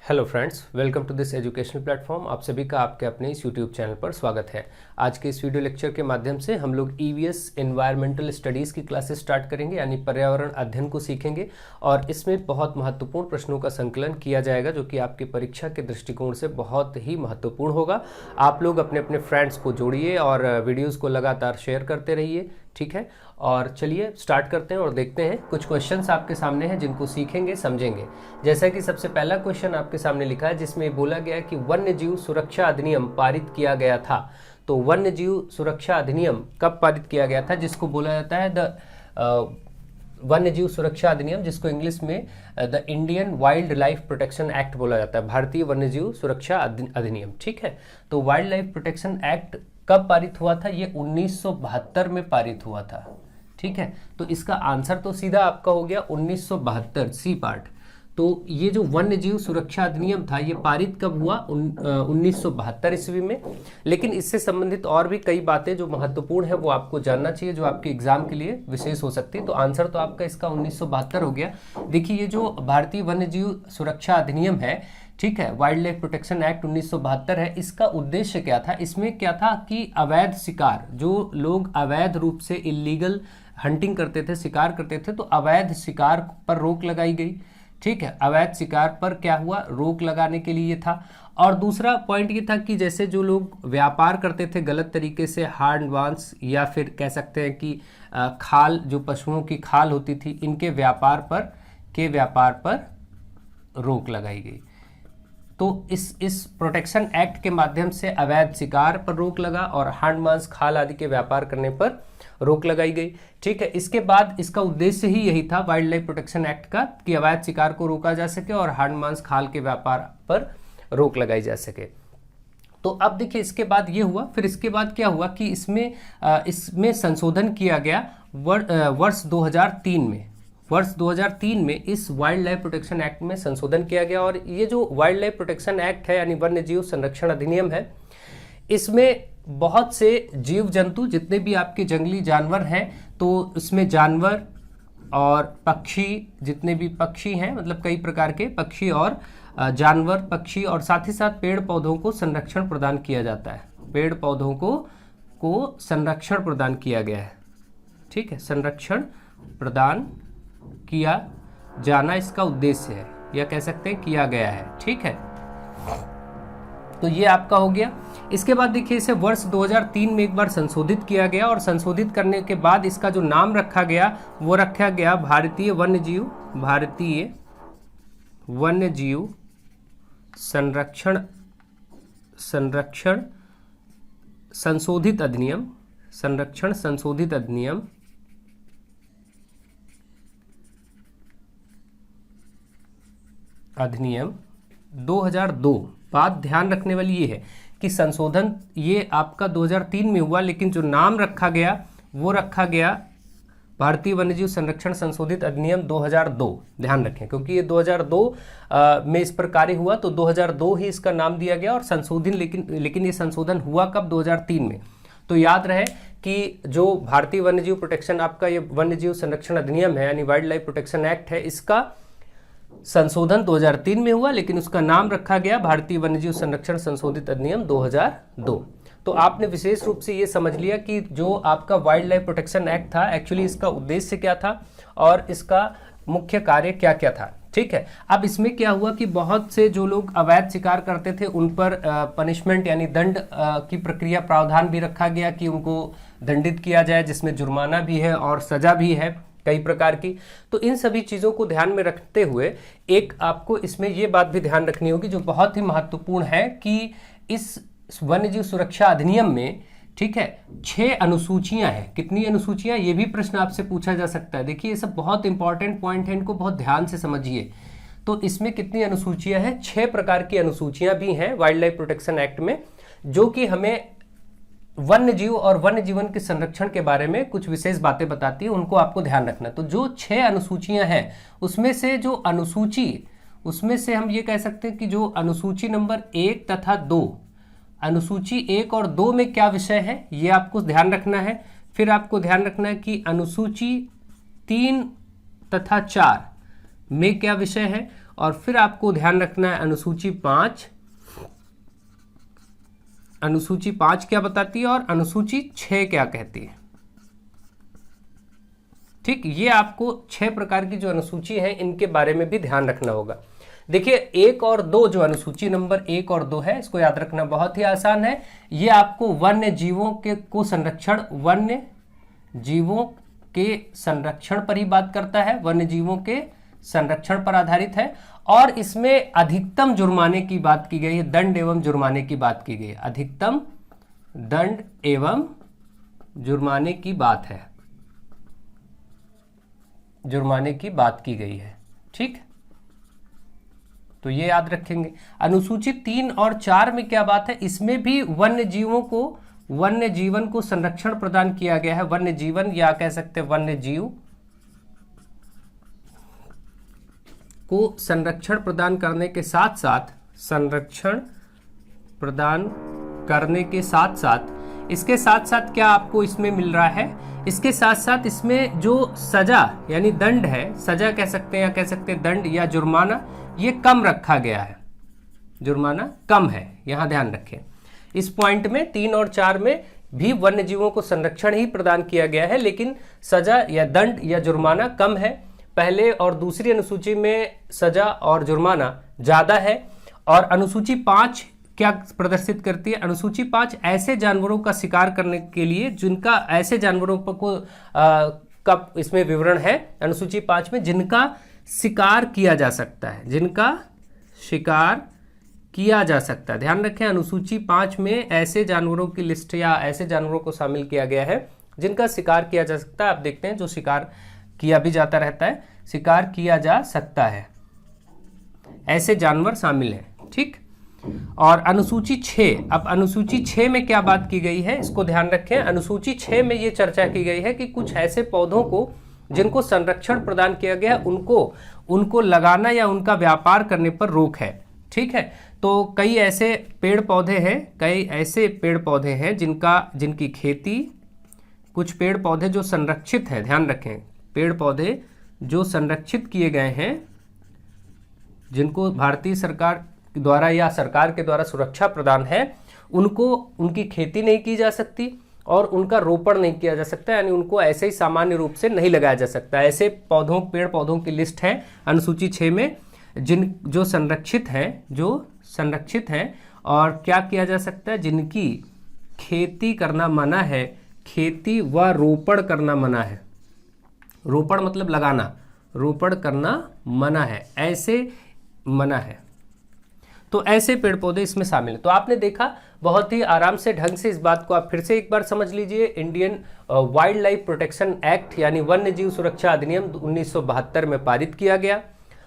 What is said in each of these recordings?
Hello friends, welcome to this educational platform. आप सभी का आपके अपने इस यूट्यूब चैनल पर स्वागत है। आज के इस वीडियो लेक्चर के माध्यम से हम लोग ईवीएस एनवायरमेंटल स्टडीज़ की क्लासेस स्टार्ट करेंगे, यानी पर्यावरण अध्ययन को सीखेंगे और इसमें बहुत महत्वपूर्ण प्रश्नों का संकलन किया जाएगा जो कि आपकी परीक्षा के दृष्टिकोण से बहुत ही महत्वपूर्ण होगा। आप लोग अपने अपने फ्रेंड्स को जोड़िए और वीडियोज़ को लगातार शेयर करते रहिए, ठीक है। और चलिए स्टार्ट करते हैं और देखते हैं। कुछ क्वेश्चंस आपके सामने हैं जिनको सीखेंगे, समझेंगे। जैसा कि सबसे पहला क्वेश्चन आपके सामने लिखा है जिसमें बोला गया है कि वन्य जीव सुरक्षा अधिनियम पारित किया गया था। तो वन्य जीव सुरक्षा अधिनियम कब पारित किया गया था, जिसको बोला जाता है द वन्य जीव सुरक्षा अधिनियम, जिसको इंग्लिश में the Indian wild life protection act बोला जाता है, भारतीय वन्य जीव सुरक्षा अधिनियम, ठीक है। तो वाइल्ड लाइफ प्रोटेक्शन एक्ट कब पारित हुआ था? ये 1972 में पारित हुआ था, ठीक है। तो इसका आंसर तो सीधा आपका हो गया 1972, सी पार्ट। तो ये जो वन्य जीव सुरक्षा अधिनियम था ये पारित कब हुआ? 1972 ईस्वी में। लेकिन इससे संबंधित और भी कई बातें जो महत्वपूर्ण है वो आपको जानना चाहिए, जो आपके एग्जाम के लिए विशेष हो सकती है। तो आंसर तो आपका इसका 1972 हो गया। देखिए, ये जो भारतीय वन्य जीव सुरक्षा अधिनियम है, ठीक है, वाइल्ड लाइफ प्रोटेक्शन एक्ट 1972 है, इसका उद्देश्य क्या था? इसमें क्या था कि अवैध शिकार, जो लोग अवैध रूप से इलीगल हंटिंग करते थे, शिकार करते थे, तो अवैध शिकार पर रोक लगाई गई, ठीक है। अवैध शिकार पर क्या हुआ? रोक लगाने के लिए था। और दूसरा पॉइंट ये था कि जैसे जो लोग व्यापार करते थे गलत तरीके से, हार्ड मांस या फिर कह सकते हैं कि खाल, जो पशुओं की खाल होती थी, इनके व्यापार पर रोक लगाई गई। तो इस प्रोटेक्शन एक्ट के माध्यम से अवैध शिकार पर रोक लगा और हार्ड मांस, खाल आदि के व्यापार करने पर रोक लगाई गई, ठीक है। इसके बाद इसका उद्देश्य ही यही था वाइल्ड लाइफ प्रोटेक्शन एक्ट का, कि अवैध शिकार को रोका जा सके और हार्ड मांस, खाल के व्यापार पर रोक लगाई जा सके। तो अब देखिए, इसके बाद ये हुआ, फिर इसके बाद क्या हुआ कि इसमें संशोधन किया गया वर्ष 2003 में। वर्ष 2003 में इस वाइल्ड लाइफ प्रोटेक्शन एक्ट में संशोधन किया गया। और ये जो वाइल्ड लाइफ प्रोटेक्शन एक्ट है, यानी वन्य जीव संरक्षण अधिनियम है, इसमें बहुत से जीव जंतु, जितने भी आपके जंगली जानवर हैं, तो इसमें जानवर और पक्षी, जितने भी पक्षी हैं, मतलब कई प्रकार के पक्षी और जानवर, पक्षी, और साथ ही साथ पेड़ पौधों को संरक्षण प्रदान किया जाता है। पेड़ पौधों को संरक्षण प्रदान किया गया है, ठीक है। संरक्षण प्रदान किया जाना इसका उद्देश्य है, या कह सकते हैं किया गया है, ठीक है। तो ये आपका हो गया। इसके बाद देखिए, इसे वर्ष 2003 में एक बार संशोधित किया गया और संशोधित करने के बाद इसका जो नाम रखा गया वो रखा गया भारतीय वन्य जीव संरक्षण संशोधित अधिनियम, संरक्षण संशोधित अधिनियम 2002। बात ध्यान रखने वाली ये है कि संशोधन ये आपका 2003 में हुआ, लेकिन जो नाम रखा गया वो रखा गया भारतीय वन्यजीव संरक्षण संशोधित अधिनियम 2002। ध्यान रखें, क्योंकि ये 2002 में इस पर कार्य हुआ, तो 2002 ही इसका नाम दिया गया। और संशोधन लेकिन ये संशोधन हुआ कब? 2003 में। तो याद रहे कि जो भारतीय वन्यजीव प्रोटेक्शन, आपका ये वन्यजीव संरक्षण अधिनियम है, यानी वाइल्ड लाइफ प्रोटेक्शन एक्ट है, इसका संशोधन 2003 में हुआ, लेकिन उसका नाम रखा गया भारतीय वन्यजीव संरक्षण संशोधित अधिनियम 2002। तो आपने विशेष रूप से ये समझ लिया कि जो आपका वाइल्ड लाइफ प्रोटेक्शन एक्ट था, एक्चुअली इसका उद्देश्य क्या था और इसका मुख्य कार्य क्या क्या था, ठीक है। अब इसमें क्या हुआ कि बहुत से जो लोग अवैध शिकार करते थे उन पर पनिशमेंट, यानी दंड की प्रक्रिया, प्रावधान भी रखा गया कि उनको दंडित किया जाए, जिसमें जुर्माना भी है और सजा भी है कई प्रकार की। तो इन सभी चीज़ों को ध्यान में रखते हुए एक आपको इसमें ये बात भी ध्यान रखनी होगी जो बहुत ही महत्वपूर्ण है कि इस वन्यजीव सुरक्षा अधिनियम में, ठीक है, 6 अनुसूचियां हैं। कितनी अनुसूचियां? ये भी प्रश्न आपसे पूछा जा सकता है। देखिए, ये सब बहुत इंपॉर्टेंट पॉइंट है, इनको बहुत ध्यान से समझिए। तो इसमें कितनी अनुसूचियां हैं? 6 प्रकार की अनुसूचियां भी हैं वाइल्ड लाइफ प्रोटेक्शन एक्ट में, जो कि हमें वन्य जीव और वन्य जीवन के संरक्षण के बारे में कुछ विशेष बातें बताती है, उनको आपको ध्यान रखना। तो जो 6 अनुसूचियां हैं उसमें से हम ये कह सकते हैं कि जो अनुसूची नंबर 1 तथा 2, अनुसूची 1 और 2 में क्या विषय है ये आपको ध्यान रखना है। फिर आपको ध्यान रखना है कि अनुसूची 3 तथा 4 में क्या विषय है, और फिर आपको ध्यान रखना है अनुसूची 5, अनुसूची 5 क्या बताती है और अनुसूची 6 क्या कहती है। ठीक, ये आपको 6 प्रकार की जो अनुसूची है इनके बारे में भी ध्यान रखना होगा। देखिए 1 और 2 जो अनुसूची नंबर 1 और 2 है, इसको याद रखना बहुत ही आसान है। ये आपको वन्य जीवों के को संरक्षण, वन्य जीवों के संरक्षण पर ही बात करता है, वन्य जीवों के संरक्षण पर आधारित है। और इसमें अधिकतम जुर्माने की बात की गई है, दंड एवं जुर्माने की बात की गई है, अधिकतम दंड एवं जुर्माने की बात है, जुर्माने की बात की गई है। ठीक, तो ये याद रखेंगे। अनुसूची 3 और 4 में क्या बात है, इसमें भी वन्य जीवों को, वन्य जीवन को संरक्षण प्रदान किया गया है। वन्य जीवन या कह सकते हैं वन्य जीव को संरक्षण प्रदान करने के साथ साथ, संरक्षण प्रदान करने के साथ साथ, इसके साथ साथ क्या आपको इसमें मिल रहा है, इसके साथ साथ इसमें जो सजा यानी दंड है, सजा कह सकते हैं या कह सकते हैं दंड या जुर्माना, ये कम रखा गया है, जुर्माना कम है। यहां ध्यान रखें इस पॉइंट में 3 और 4 में भी वन्य जीवों को संरक्षण ही प्रदान किया गया है, लेकिन सजा या दंड या जुर्माना कम है। पहले और दूसरी अनुसूची में सजा और जुर्माना ज्यादा है। और अनुसूची 5 क्या प्रदर्शित करती है, अनुसूची 5 ऐसे जानवरों का शिकार करने के लिए जिनका, ऐसे जानवरों को का इसमें विवरण है अनुसूची 5 में जिनका शिकार किया जा सकता है, जिनका शिकार किया जा सकता है। ध्यान रखें अनुसूची 5 में ऐसे जानवरों की लिस्ट या ऐसे जानवरों को शामिल किया गया है जिनका शिकार किया जा सकता है। आप देखते हैं जो शिकार किया भी जाता रहता है, शिकार किया जा सकता है, ऐसे जानवर शामिल हैं। ठीक, और अनुसूची 6, अब अनुसूची 6 में क्या बात की गई है इसको ध्यान रखें। अनुसूची 6 में ये चर्चा की गई है कि कुछ ऐसे पौधों को जिनको संरक्षण प्रदान किया गया है उनको लगाना या उनका व्यापार करने पर रोक है। ठीक है, तो कई ऐसे पेड़ पौधे हैं, कई ऐसे पेड़ पौधे हैं जिनकी खेती, कुछ पेड़ पौधे जो संरक्षित है, ध्यान रखें पेड़ पौधे जो संरक्षित किए गए हैं, जिनको भारतीय सरकार द्वारा या सरकार के द्वारा सुरक्षा प्रदान है, उनको, उनकी खेती नहीं की जा सकती और उनका रोपण नहीं किया जा सकता, यानी उनको ऐसे ही सामान्य रूप से नहीं लगाया जा सकता। ऐसे पौधों, पेड़ पौधों की लिस्ट है अनुसूची 6 में जो संरक्षित हैं और क्या किया जा सकता है, जिनकी खेती करना मना है, खेती व रोपण करना मना है। रोपण मतलब लगाना, रोपण करना मना है, ऐसे मना है। तो ऐसे पेड़ पौधे इसमें शामिल है। तो आपने देखा बहुत ही आराम से, ढंग से, इस बात को आप फिर से एक बार समझ लीजिए। Indian wild life protection act यानी वन्य जीव सुरक्षा अधिनियम 1972 में पारित किया गया।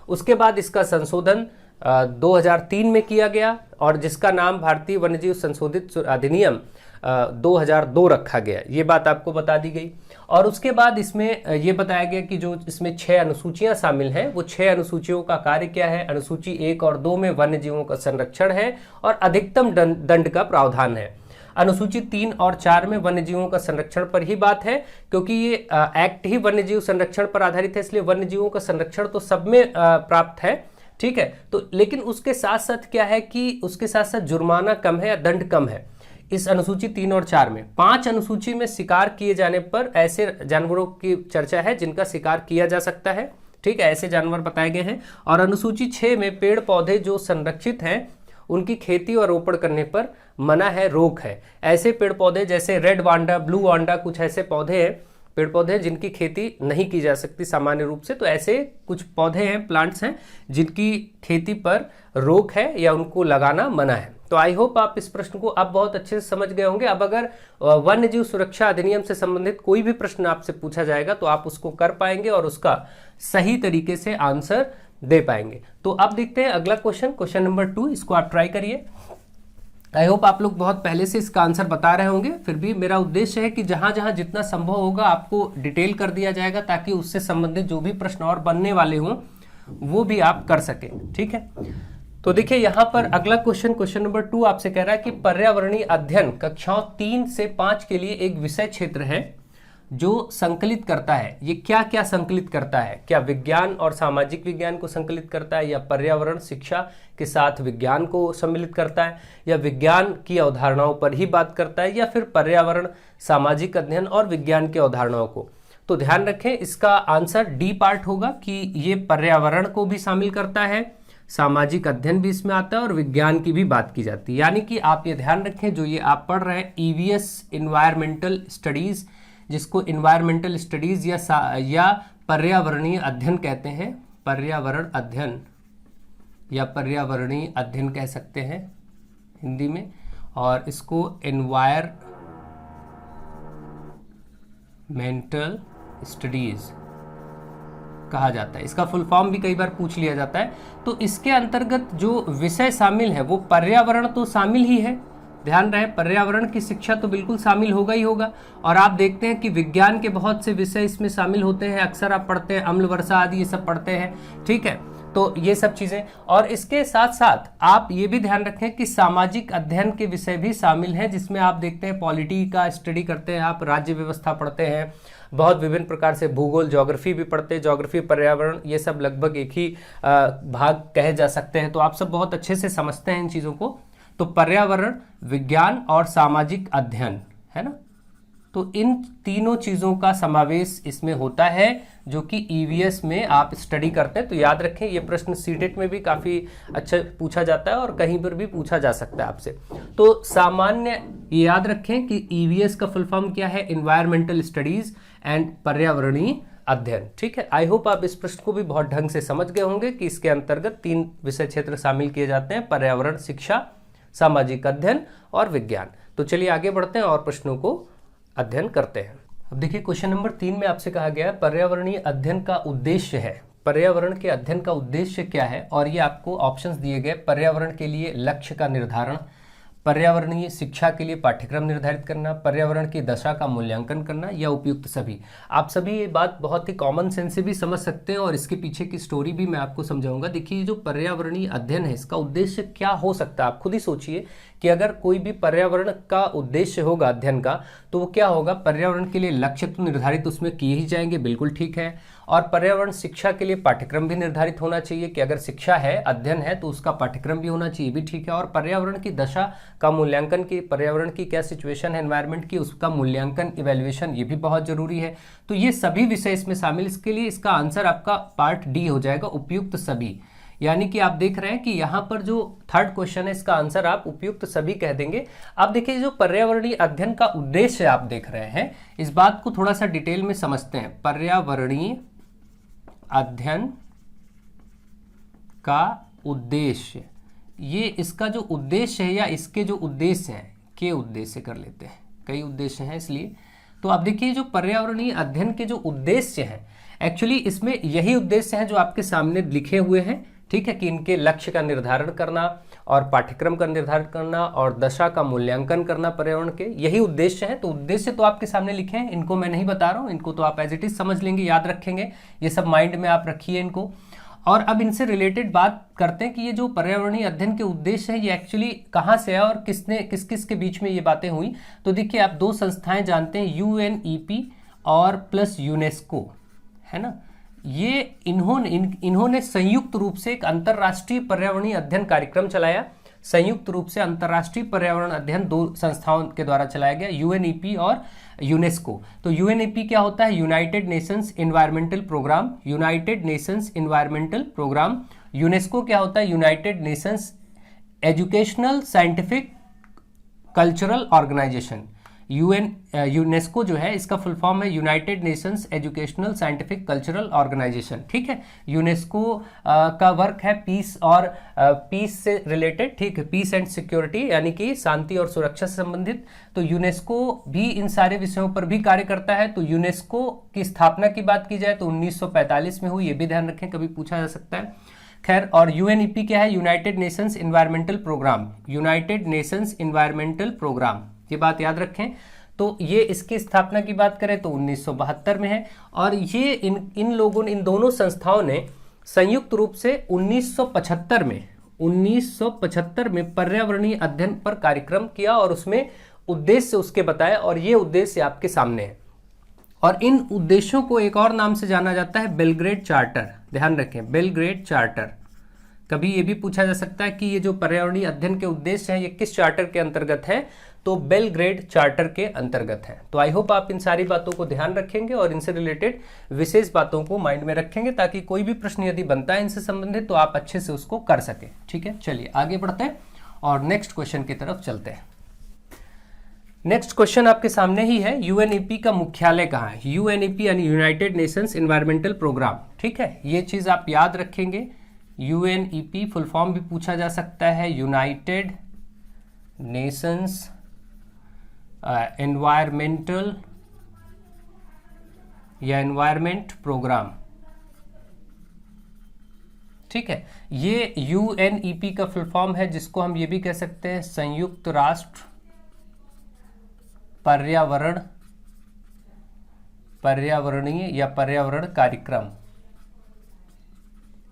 उसके बाद इसका संशोधन 2003 में किया गया और जिसका नाम भारतीय वन्यजीव संशोधित अधिनियम 2002 रखा गया। ये बात आपको बता दी गई। और उसके बाद इसमें ये बताया गया कि जो इसमें 6 अनुसूचियां शामिल हैं, वो 6 अनुसूचियों का कार्य क्या है। अनुसूची 1 और 2 में वन्य जीवों का संरक्षण है और अधिकतम दंड का प्रावधान है। अनुसूची 3 और 4 में वन्य जीवों का संरक्षण पर ही बात है, क्योंकि ये एक्ट ही वन्य जीव संरक्षण पर आधारित है, इसलिए वन्य जीवों का संरक्षण तो सब में प्राप्त है। ठीक है, तो लेकिन उसके साथ साथ क्या है कि उसके साथ साथ जुर्माना कम है या दंड कम है इस अनुसूची 3 और 4 में। 5 अनुसूची में शिकार किए जाने पर ऐसे जानवरों की चर्चा है जिनका शिकार किया जा सकता है। ठीक है, ऐसे जानवर बताए गए हैं। और अनुसूची 6 में पेड़ पौधे जो संरक्षित हैं उनकी खेती और रोपण करने पर मना है, रोक है। ऐसे पेड़ पौधे जैसे रेड वांडा, ब्लू वांडा, कुछ ऐसे पौधे हैं, पेड़ पौधे जिनकी खेती नहीं की जा सकती सामान्य रूप से। तो ऐसे कुछ पौधे हैं, प्लांट्स हैं जिनकी खेती पर रोक है या उनको लगाना मना है। तो आई होप आप इस प्रश्न को अब बहुत अच्छे से समझ गए होंगे। अब अगर वन्य जीव सुरक्षा अधिनियम से संबंधित कोई भी प्रश्न आपसे पूछा जाएगा तो आप उसको कर पाएंगे और उसका सही तरीके से आंसर दे पाएंगे। तो अब देखते हैं अगला क्वेश्चन नंबर 2, इसको आप ट्राई करिए। आई होप आप लोग बहुत पहले से इसका आंसर बता रहे होंगे, फिर भी मेरा उद्देश्य है कि जहां जहां जितना संभव होगा आपको डिटेल कर दिया जाएगा ताकि उससे संबंधित जो भी प्रश्न और बनने वाले हों वो भी आप कर सकें। ठीक है, तो देखिए यहाँ पर अगला क्वेश्चन नंबर 2 आपसे कह रहा है कि पर्यावरणीय अध्ययन कक्षाओं 3 से 5 के लिए एक विषय क्षेत्र है जो संकलित करता है, ये क्या क्या संकलित करता है? क्या विज्ञान और सामाजिक विज्ञान को संकलित करता है, या पर्यावरण शिक्षा के साथ विज्ञान को सम्मिलित करता है, या विज्ञान की अवधारणाओं पर ही बात करता है, या फिर पर्यावरण, सामाजिक अध्ययन और विज्ञान की अवधारणाओं को? तो ध्यान रखें, इसका आंसर डी पार्ट होगा कि ये पर्यावरण को भी शामिल करता है, सामाजिक अध्ययन भी इसमें आता है और विज्ञान की भी बात की जाती है। यानी कि आप ये ध्यान रखें, जो ये आप पढ़ रहे हैं ईवीएस इन्वायरमेंटल स्टडीज, जिसको इन्वायरमेंटल स्टडीज या पर्यावरणीय अध्ययन कहते हैं, पर्यावरण अध्ययन या पर्यावरणीय अध्ययन कह सकते हैं हिंदी में, और इसको एनवायरमेंटल स्टडीज कहा जाता है। इसका फुल फॉर्म भी कई बार पूछ लिया जाता है। तो इसके अंतर्गत जो विषय शामिल है वो पर्यावरण तो शामिल ही है, ध्यान रहे, पर्यावरण की शिक्षा तो बिल्कुल शामिल होगा ही होगा। और आप देखते हैं कि विज्ञान के बहुत से विषय इसमें शामिल होते हैं, अक्सर आप पढ़ते हैं, अम्ल वर्षा आदि ये सब पढ़ते हैं, ठीक है। तो ये सब चीजें, और इसके साथ साथ आप ये भी ध्यान रखें कि सामाजिक अध्ययन के विषय भी शामिल हैं, जिसमें आप देखते हैं पॉलिटी का स्टडी करते हैं, आप राज्य व्यवस्था पढ़ते हैं, बहुत विभिन्न प्रकार से भूगोल, ज्योग्राफी भी पढ़ते हैं, ज्योग्राफी, पर्यावरण, ये सब लगभग एक ही भाग कहे जा सकते हैं। तो आप सब बहुत अच्छे से समझते हैं इन चीज़ों को। तो पर्यावरण, विज्ञान और सामाजिक अध्ययन, है ना, तो इन तीनों चीज़ों का समावेश इसमें होता है, जो कि ईवीएस में आप स्टडी करते हैं। तो याद रखें, ये प्रश्न सीटेट में भी काफ़ी अच्छा पूछा जाता है और कहीं पर भी पूछा जा सकता है आपसे। तो सामान्य ये याद रखें कि ईवीएस का फुल फॉर्म क्या है, इन्वायरमेंटल स्टडीज एंड पर्यावरणीय अध्ययन, ठीक है। आई होप आप इस प्रश्न को भी बहुत ढंग से समझ गए होंगे कि इसके अंतर्गत 3 विषय क्षेत्र शामिल किए जाते हैं, पर्यावरण शिक्षा, सामाजिक अध्ययन और विज्ञान। तो चलिए आगे बढ़ते हैं और प्रश्नों को अध्ययन करते हैं। अब देखिए, क्वेश्चन नंबर 3 में आपसे कहा गया है पर्यावरणीय अध्ययन का उद्देश्य है। पर्यावरण के अध्ययन का उद्देश्य क्या है? और ये आपको ऑप्शंस दिए गए, पर्यावरण के लिए लक्ष्य का निर्धारण, पर्यावरणीय शिक्षा के लिए पाठ्यक्रम निर्धारित करना, पर्यावरण की दशा का मूल्यांकन करना, या उपयुक्त सभी। आप सभी ये बात बहुत ही कॉमन सेंस से भी समझ सकते हैं और इसके पीछे की स्टोरी भी मैं आपको समझाऊंगा। देखिए, जो पर्यावरणीय अध्ययन है, इसका उद्देश्य क्या हो सकता है? आप खुद ही सोचिए कि अगर कोई भी पर्यावरण का उद्देश्य होगा अध्ययन का, तो वो क्या होगा? पर्यावरण के लिए लक्ष्य तो निर्धारित उसमें किए ही जाएंगे, बिल्कुल ठीक है। और पर्यावरण शिक्षा के लिए पाठ्यक्रम भी निर्धारित होना चाहिए कि अगर शिक्षा है, अध्ययन है, तो उसका पाठ्यक्रम भी होना चाहिए, भी ठीक है। और पर्यावरण की दशा का मूल्यांकन, की पर्यावरण की क्या सिचुएशन है एनवायरनमेंट की, उसका मूल्यांकन, इवैल्यूएशन, ये भी बहुत जरूरी है। तो ये सभी विषय इसमें शामिल, इसके लिए इसका आंसर आपका पार्ट डी हो जाएगा, उपयुक्त सभी। यानी कि आप देख रहे हैं कि यहाँ पर जो थर्ड क्वेश्चन है, इसका आंसर आप उपयुक्त सभी कह देंगे। अब देखिए, जो पर्यावरणीय अध्ययन का उद्देश्य आप देख रहे हैं, इस बात को थोड़ा सा डिटेल में समझते हैं। पर्यावरणीय अध्ययन का उद्देश्य, ये इसका जो उद्देश्य है या इसके जो उद्देश्य हैं, के उद्देश्य कर लेते हैं, कई उद्देश्य हैं इसलिए। तो अब देखिए, जो पर्यावरणीय अध्ययन के जो उद्देश्य हैं, एक्चुअली इसमें यही उद्देश्य हैं जो आपके सामने लिखे हुए हैं, ठीक है, कि इनके लक्ष्य का निर्धारण करना और पाठ्यक्रम का निर्धारण करना और दशा का मूल्यांकन करना पर्यावरण के, यही उद्देश्य है। तो उद्देश्य तो आपके सामने लिखे हैं, इनको मैं नहीं बता रहा हूँ, इनको तो आप एज इट इज समझ लेंगे, याद रखेंगे, ये सब माइंड में आप रखिए इनको। और अब इनसे रिलेटेड बात करते हैं कि ये जो पर्यावरणीय अध्ययन के उद्देश्य है, ये एक्चुअली कहाँ से है और किसने किस किस के बीच में ये बातें हुई। तो देखिए, आप 2 संस्थाएं जानते हैं, UNEP और प्लस यूनेस्को, है ना। ये इन्होंने संयुक्त रूप से एक अंतर्राष्ट्रीय पर्यावरणीय अध्ययन कार्यक्रम चलाया। संयुक्त रूप से अंतर्राष्ट्रीय पर्यावरण अध्ययन 2 संस्थाओं के द्वारा चलाया गया, UNEP और यूनेस्को। तो UNEP क्या होता है? United Nations Environmental Programme, United Nations Environmental Programme. UNESCO क्या होता है? United Nations Educational Scientific Cultural Organization. यूनेस्को जो है, इसका फुल फॉर्म है United Nations Educational Scientific Cultural Organization, ठीक है। यूनेस्को का वर्क है पीस और पीस से रिलेटेड, ठीक है, पीस एंड सिक्योरिटी, यानी कि शांति और सुरक्षा से संबंधित। तो यूनेस्को भी इन सारे विषयों पर भी कार्य करता है। तो यूनेस्को की स्थापना की बात की जाए तो 1945 में हुई, ये भी ध्यान रखें, कभी पूछा जा सकता है। खैर, और UNEP क्या है? United Nations Environmental Programme, United Nations Environmental Programme, ये बात याद रखें। तो ये इसकी स्थापना की बात करें तो 1972 में है। और ये इन लोगों ने, इन दोनों संस्थाओं ने संयुक्त रूप से 1975 में पर्यावरणीय अध्ययन पर कार्यक्रम किया और उसमें उद्देश्य उसके बताए, और ये उद्देश्य आपके सामने है। और इन उद्देश्यों को एक और नाम से जाना जाता है बेलग्रेड चार्टर। ध्यान रखें, बेलग्रेड चार्टर। कभी ये भी पूछा जा सकता है कि ये जो पर्यावरणीय अध्ययन के उद्देश्य हैं ये किस चार्टर के अंतर्गत है, तो बेलग्रेड चार्टर के अंतर्गत है। तो आई होप आप इन सारी बातों को ध्यान रखेंगे और इनसे रिलेटेड विशेष बातों को माइंड में रखेंगे, ताकि कोई भी प्रश्न यदि बनता है इनसे संबंधित तो आप अच्छे से उसको कर सकें। ठीक है, चलिए आगे बढ़ते हैं और नेक्स्ट क्वेश्चन की तरफ चलते हैं। नेक्स्ट क्वेश्चन आपके सामने ही है, यूएनईपी का मुख्यालय कहाँ है? यूएनईपी यानी यूनाइटेड नेशंस एनवायरमेंटल प्रोग्राम। ठीक है, ये चीज आप याद रखेंगे। यूएनईपी फुल फॉर्म भी पूछा जा सकता है, यूनाइटेड नेशंस एनवायरमेंटल या एनवायरमेंट प्रोग्राम। ठीक है, ये यूएनईपी का फुल फॉर्म है, जिसको हम ये भी कह सकते हैं संयुक्त राष्ट्र पर्यावरणीय या पर्यावरण कार्यक्रम।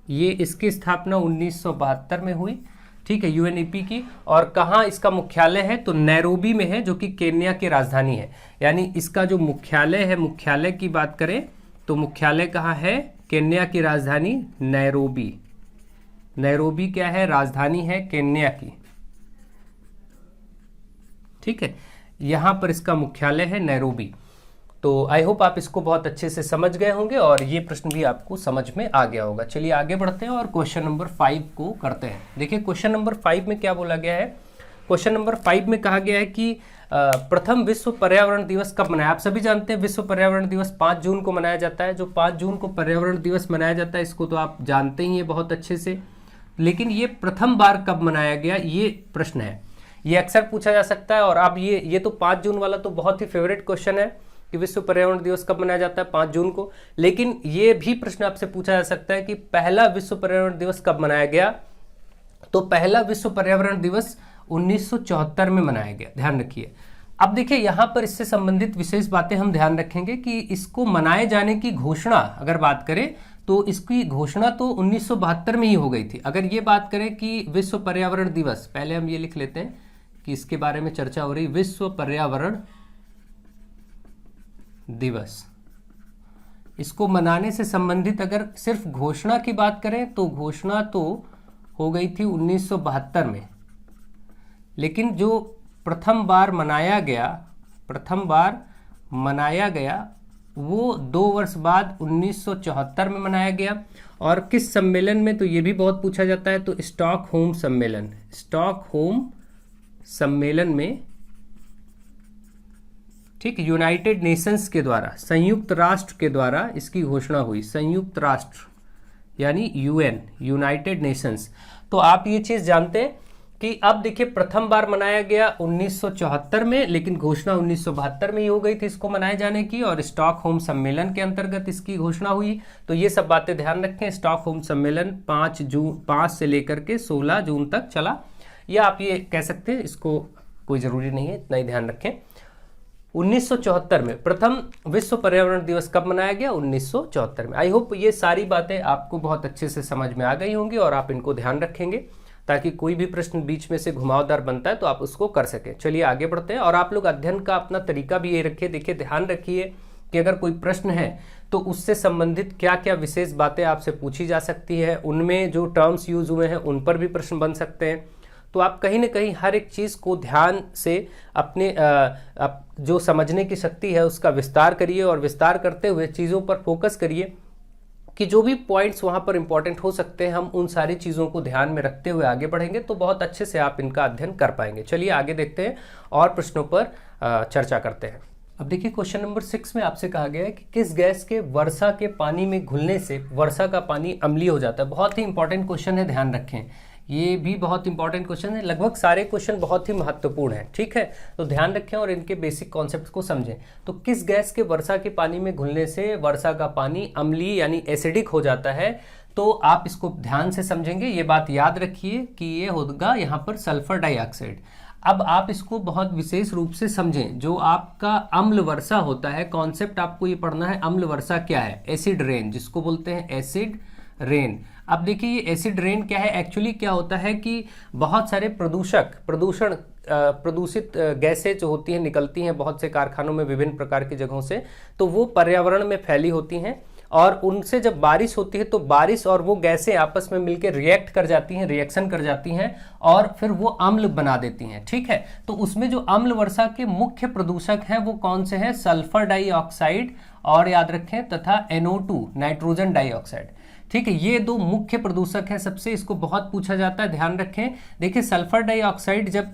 ये इसकी स्थापना 1972 में हुई। ठीक है, यूएनईपी की। और कहाँ इसका मुख्यालय है, तो नैरोबी में है, जो कि केन्या की राजधानी है। यानी इसका जो मुख्यालय है, मुख्यालय की बात करें तो मुख्यालय कहाँ है? केन्या की राजधानी नैरोबी। नैरोबी क्या है? राजधानी है केन्या की। ठीक है, यहां पर इसका मुख्यालय है नैरोबी। तो आई होप आप इसको बहुत अच्छे से समझ गए होंगे और ये प्रश्न भी आपको समझ में आ गया होगा। चलिए आगे बढ़ते हैं और क्वेश्चन नंबर 5 को करते हैं। देखिए क्वेश्चन नंबर 5 में क्या बोला गया है। क्वेश्चन नंबर 5 में कहा गया है कि प्रथम विश्व पर्यावरण दिवस कब मनाया? आप सभी जानते हैं विश्व पर्यावरण दिवस 5 जून को मनाया जाता है। जो 5 जून को पर्यावरण दिवस मनाया जाता है इसको तो आप जानते ही हैं बहुत अच्छे से, लेकिन ये प्रथम बार कब मनाया गया, ये प्रश्न है। ये अक्सर पूछा जा सकता है। और अब ये तो 5 जून वाला तो बहुत ही फेवरेट क्वेश्चन है कि विश्व पर्यावरण दिवस कब मनाया जाता है, 5 जून को। लेकिन ये भी प्रश्न आपसे पूछा जा सकता है कि पहला विश्व पर्यावरण दिवस कब मनाया गया। तो पहला विश्व पर्यावरण दिवस 1974 में मनाया गया। ध्यान रखिए। अब देखिए यहाँ पर इससे संबंधित विशेष बातें हम ध्यान रखेंगे कि इसको मनाए जाने की घोषणा अगर बात करें तो इसकी घोषणा तो 1972 में ही हो गई थी। अगर ये बात करें कि विश्व पर्यावरण दिवस, पहले हम ये लिख लेते हैं कि इसके बारे में चर्चा हो रही, विश्व पर्यावरण दिवस, इसको मनाने से संबंधित अगर सिर्फ घोषणा की बात करें तो घोषणा तो हो गई थी 1972 में, लेकिन जो प्रथम बार मनाया गया वो 2 वर्ष बाद 1974 में मनाया गया। और किस सम्मेलन में, तो ये भी बहुत पूछा जाता है, तो स्टॉकहोम सम्मेलन में। ठीक, यूनाइटेड नेशंस के द्वारा, संयुक्त राष्ट्र के द्वारा इसकी घोषणा हुई। संयुक्त राष्ट्र यानी यूएन, यूनाइटेड नेशंस। तो आप ये चीज जानते हैं कि अब देखिए प्रथम बार मनाया गया 1974 में, लेकिन घोषणा 1972 में ही हो गई थी इसको मनाए जाने की, और स्टॉकहोम सम्मेलन के अंतर्गत इसकी घोषणा हुई। तो ये सब बातें ध्यान रखें। स्टॉकहोम सम्मेलन 5 से लेकर के 16 जून तक चला, या आप ये कह सकते हैं, इसको कोई जरूरी नहीं है, इतना ही ध्यान रखें। 1974 में प्रथम विश्व पर्यावरण दिवस कब मनाया गया? 1974 में। आई होप ये सारी बातें आपको बहुत अच्छे से समझ में आ गई होंगी और आप इनको ध्यान रखेंगे, ताकि कोई भी प्रश्न बीच में से घुमावदार बनता है तो आप उसको कर सकें। चलिए आगे बढ़ते हैं। और आप लोग अध्ययन का अपना तरीका भी ये रखिए। देखिए ध्यान रखिए कि अगर कोई प्रश्न है तो उससे संबंधित क्या क्या विशेष बातें आपसे पूछी जा सकती है, उनमें जो टर्म्स यूज हुए हैं उन पर भी प्रश्न बन सकते हैं। तो आप कहीं ना कहीं हर एक चीज़ को ध्यान से अपने जो समझने की शक्ति है उसका विस्तार करिए, और विस्तार करते हुए चीज़ों पर फोकस करिए कि जो भी पॉइंट्स वहाँ पर इंपॉर्टेंट हो सकते हैं हम उन सारी चीज़ों को ध्यान में रखते हुए आगे बढ़ेंगे तो बहुत अच्छे से आप इनका अध्ययन कर पाएंगे। चलिए आगे देखते हैं और प्रश्नों पर चर्चा करते हैं। अब देखिए क्वेश्चन नंबर 6 में आपसे कहा गया है कि किस गैस के वर्षा के पानी में घुलने से वर्षा का पानी अम्लीय हो जाता है। बहुत ही इंपॉर्टेंट क्वेश्चन है, ध्यान रखें। ये भी बहुत इंपॉर्टेंट क्वेश्चन है, लगभग सारे क्वेश्चन बहुत ही महत्वपूर्ण हैं। ठीक है, तो ध्यान रखें और इनके बेसिक कॉन्सेप्ट्स को समझें। तो किस गैस के वर्षा के पानी में घुलने से वर्षा का पानी अम्लीय यानी एसिडिक हो जाता है, तो आप इसको ध्यान से समझेंगे। ये बात याद रखिए कि ये होगा यहाँ पर सल्फर डाइऑक्साइड। अब आप इसको बहुत विशेष रूप से समझें। जो आपका अम्ल वर्षा होता है, कॉन्सेप्ट आपको ये पढ़ना है, अम्ल वर्षा क्या है? एसिड रेन, जिसको बोलते हैं एसिड रेन। अब देखिए ये एसिड रेन क्या है, एक्चुअली क्या होता है कि बहुत सारे प्रदूषित गैसें जो होती हैं निकलती हैं बहुत से कारखानों में विभिन्न प्रकार की जगहों से, तो वो पर्यावरण में फैली होती हैं और उनसे जब बारिश होती है तो बारिश और वो गैसें आपस में मिलकर रिएक्ट कर जाती हैं, रिएक्शन कर जाती हैं और फिर वो अम्ल बना देती हैं। ठीक है, तो उसमें जो अम्ल वर्षा के मुख्य प्रदूषक हैं वो कौन से हैं? सल्फर डाइऑक्साइड और याद रखें तथा NO2 नाइट्रोजन डाइऑक्साइड। ठीक है, ये दो मुख्य प्रदूषक हैं सबसे, इसको बहुत पूछा जाता है, ध्यान रखें। देखिए सल्फर डाइऑक्साइड जब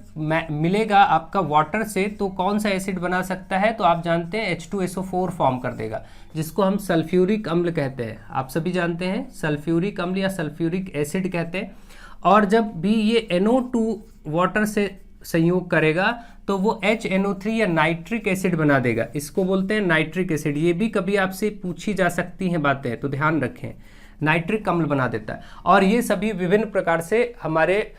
मिलेगा आपका वाटर से तो कौन सा एसिड बना सकता है? तो आप जानते हैं H2SO4 फॉर्म कर देगा, जिसको हम सल्फ्यूरिक अम्ल कहते हैं। आप सभी जानते हैं सल्फ्यूरिक अम्ल या सल्फ्यूरिक एसिड कहते हैं। और जब भी ये NO2 वाटर से संयोग करेगा तो वो HNO3 या नाइट्रिक एसिड बना देगा, इसको बोलते हैं नाइट्रिक एसिड। ये भी कभी आपसे पूछी जा सकती हैं बातें, तो ध्यान रखें, नाइट्रिक अम्ल बना देता है। और ये सभी विभिन्न प्रकार से हमारे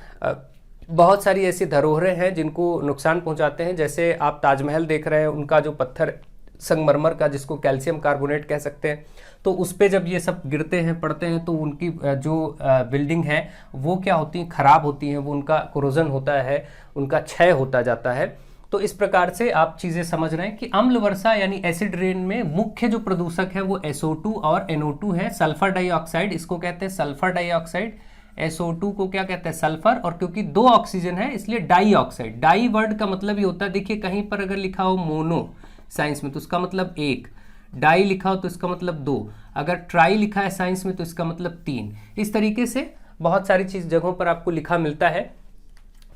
बहुत सारी ऐसी धरोहरें हैं जिनको नुकसान पहुंचाते हैं। जैसे आप ताजमहल देख रहे हैं, उनका जो पत्थर संगमरमर का, जिसको कैल्शियम कार्बोनेट कह सकते हैं, तो उस पे जब ये सब गिरते हैं पड़ते हैं तो उनकी जो बिल्डिंग है वो क्या होती हैं? खराब होती हैं, वो उनका कोरोजन होता है, उनका क्षय होता जाता है। तो इस प्रकार से आप चीज़ें समझ रहे हैं कि अम्ल वर्षा यानी एसिड रेन में मुख्य जो प्रदूषक है वो SO2 और NO2 है। सल्फर डाइऑक्साइड इसको कहते हैं सल्फर डाइऑक्साइड, SO2 को क्या कहते हैं? सल्फर, और क्योंकि दो ऑक्सीजन है इसलिए डाइऑक्साइड। डाई वर्ड का मतलब ये होता है, देखिए कहीं पर अगर लिखा हो मोनो साइंस में तो उसका मतलब एक, डाई लिखा हो तो इसका मतलब दो, अगर ट्राई लिखा है साइंस में तो इसका मतलब तीन। इस तरीके से बहुत सारी चीज जगहों पर आपको लिखा मिलता है।